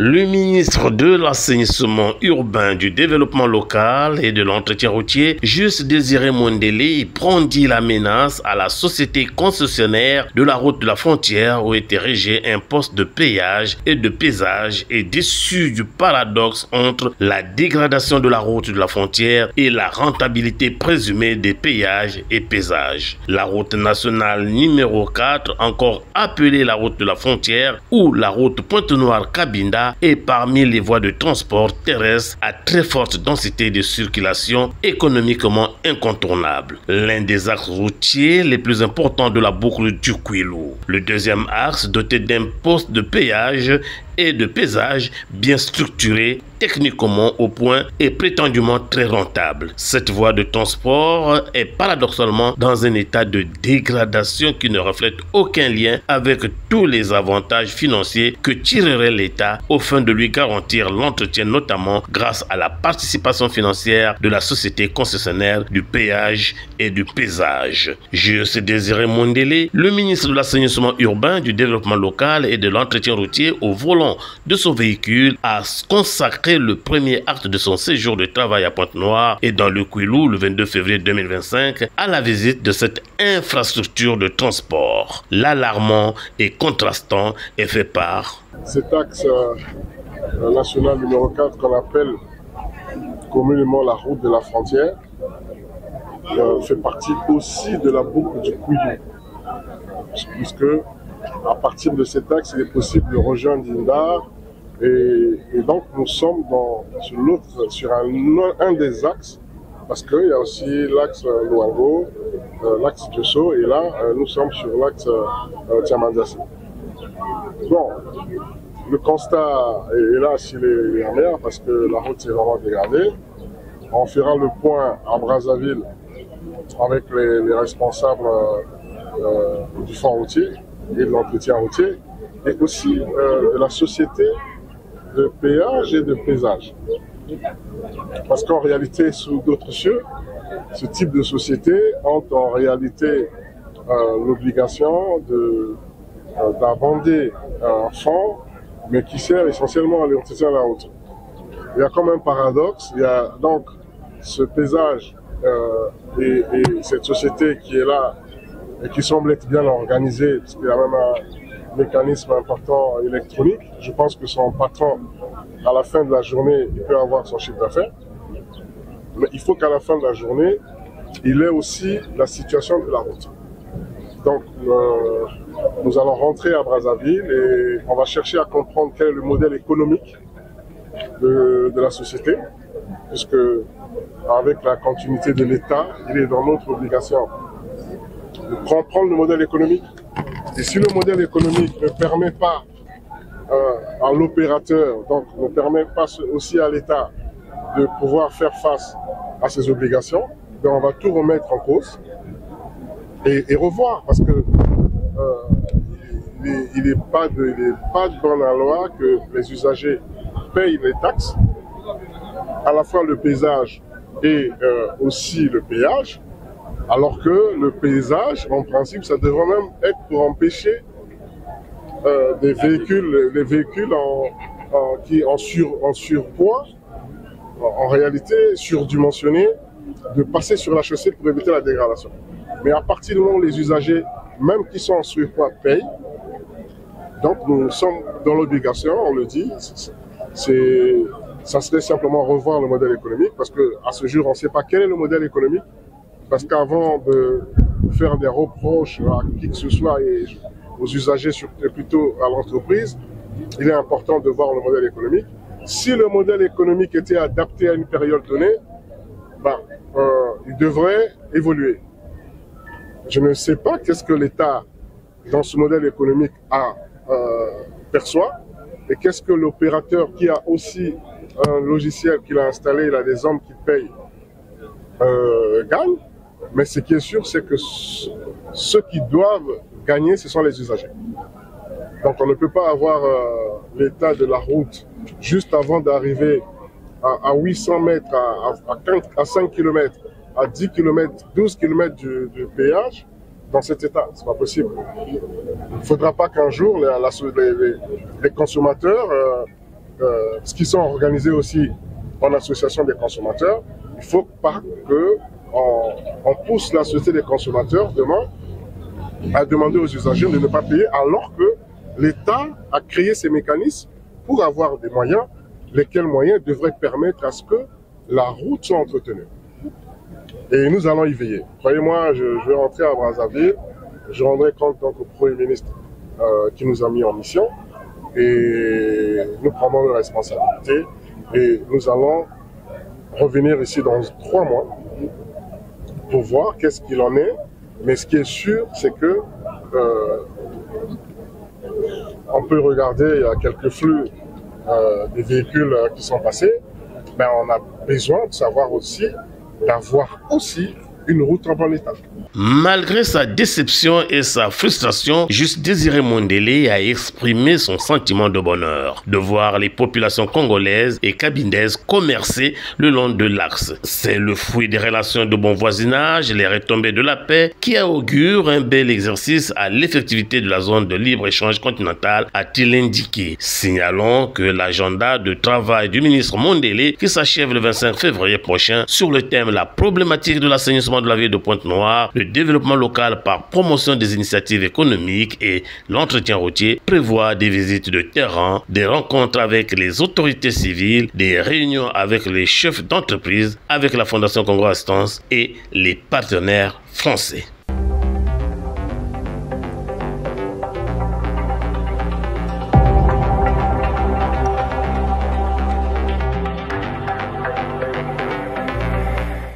Le ministre de l'Assainissement urbain, du développement local et de l'entretien routier, Juste Désiré Mondélé, brandit la menace à la société concessionnaire de la route de la frontière où était érigé un poste de péage et de pesage et déçu du paradoxe entre la dégradation de la route de la frontière et la rentabilité présumée des péages et pesages. La route nationale numéro 4, encore appelée la route de la frontière ou la route Pointe-Noire-Cabinda, est parmi les voies de transport terrestre à très forte densité de circulation économiquement incontournable. L'un des axes routiers les plus importants de la boucle du Kouilou. Le deuxième axe, doté d'un poste de péage et de pesage bien structuré, techniquement au point et prétendument très rentable. Cette voie de transport est paradoxalement dans un état de dégradation qui ne reflète aucun lien avec tous les avantages financiers que tirerait l'État au fin de lui garantir l'entretien, notamment grâce à la participation financière de la société concessionnaire du péage et du pesage. Juste Désiré Mondélé, le ministre de l'Assainissement urbain, du développement local et de l'entretien routier au volant de son véhicule, a consacré le premier acte de son séjour de travail à Pointe-Noire et dans le Kouilou le 22 février 2025 à la visite de cette infrastructure de transport. L'alarmant et contrastant est fait par cet axe national numéro 4 qu'on appelle communément la route de la frontière fait partie aussi de la boucle du Kouilou, puisque à partir de cet axe, il est possible de rejoindre Dindar et donc nous sommes sur un des axes, parce qu'il y a aussi l'axe Luango, l'axe Diosso, et là nous sommes sur l'axe Tiamandassi. Bon, le constat est là s'il est amer, parce que la route s'est vraiment dégradée. On fera le point à Brazzaville avec les responsables du fonds routier et de l'entretien routier, et aussi de la société de péage et de pesage. Parce qu'en réalité, sous d'autres cieux, ce type de société ont en réalité l'obligation d'abonder un fonds, mais qui sert essentiellement à l'entretien de la route. Il y a comme un paradoxe, il y a donc ce pesage et cette société qui est là et qui semble être bien organisée, parce qu'il y a même un mécanisme important électronique. Je pense que son patron, à la fin de la journée, il peut avoir son chiffre d'affaires. Mais il faut qu'à la fin de la journée, il ait aussi la situation de la route. Donc, nous allons rentrer à Brazzaville et on va chercher à comprendre quel est le modèle économique de la société, puisque avec la continuité de l'État, il est dans notre obligation de comprendre le modèle économique. Et si le modèle économique ne permet pas à l'opérateur, donc ne permet pas aussi à l'État de pouvoir faire face à ses obligations, ben on va tout remettre en cause et revoir, parce que il n'est pas dans la loi que les usagers payent les taxes, à la fois le pesage et aussi le péage, alors que le paysage, en principe, ça devrait même être pour empêcher les véhicules en surpoids, en réalité surdimensionnés, de passer sur la chaussée pour éviter la dégradation. Mais à partir du moment où les usagers, même qui sont en surpoids, payent, donc nous sommes dans l'obligation, on le dit, ça serait simplement revoir le modèle économique, parce qu'à ce jour, on ne sait pas quel est le modèle économique, parce qu'avant de faire des reproches à qui que ce soit et aux usagers, plutôt à l'entreprise, il est important de voir le modèle économique. Si le modèle économique était adapté à une période donnée, il devrait évoluer. Je ne sais pas qu'est-ce que l'État, dans ce modèle économique, perçoit, et qu'est-ce que l'opérateur qui a aussi un logiciel qu'il a installé, il a des hommes qui payent, gagne. Mais ce qui est sûr, c'est que ceux qui doivent gagner, ce sont les usagers. Donc on ne peut pas avoir l'état de la route juste avant d'arriver à 800 mètres, à 5 km, à 10 km, 12 km du péage dans cet état. Ce n'est pas possible. Il ne faudra pas qu'un jour les consommateurs ce qui sont organisés aussi en association des consommateurs, il ne faut pas qu'on pousse la société des consommateurs demain à demander aux usagers de ne pas payer alors que l'État a créé ces mécanismes pour avoir des moyens, lesquels moyens devraient permettre à ce que la route soit entretenue. Et nous allons y veiller. Croyez-moi, je vais rentrer à Brazzaville, je rendrai compte donc au Premier ministre qui nous a mis en mission et nous prendrons nos responsabilités et nous allons revenir ici dans 3 mois pour voir qu'est-ce qu'il en est. Mais ce qui est sûr, c'est que on peut regarder, il y a quelques flux des véhicules qui sont passés, mais on a besoin de savoir aussi, d'avoir aussi une route en bon état. Malgré sa déception et sa frustration, Juste Désiré Mondélé a exprimé son sentiment de bonheur de voir les populations congolaises et cabinaises commercer le long de l'axe. C'est le fruit des relations de bon voisinage, les retombées de la paix qui augurent un bel exercice à l'effectivité de la zone de libre-échange continentale, a-t-il indiqué. Signalons que l'agenda de travail du ministre Mondélé, qui s'achève le 25 février prochain sur le thème la problématique de l'assainissement de la ville de Pointe-Noire, le développement local par promotion des initiatives économiques et l'entretien routier, prévoit des visites de terrain, des rencontres avec les autorités civiles, des réunions avec les chefs d'entreprise, avec la Fondation Congo Assistance et les partenaires français.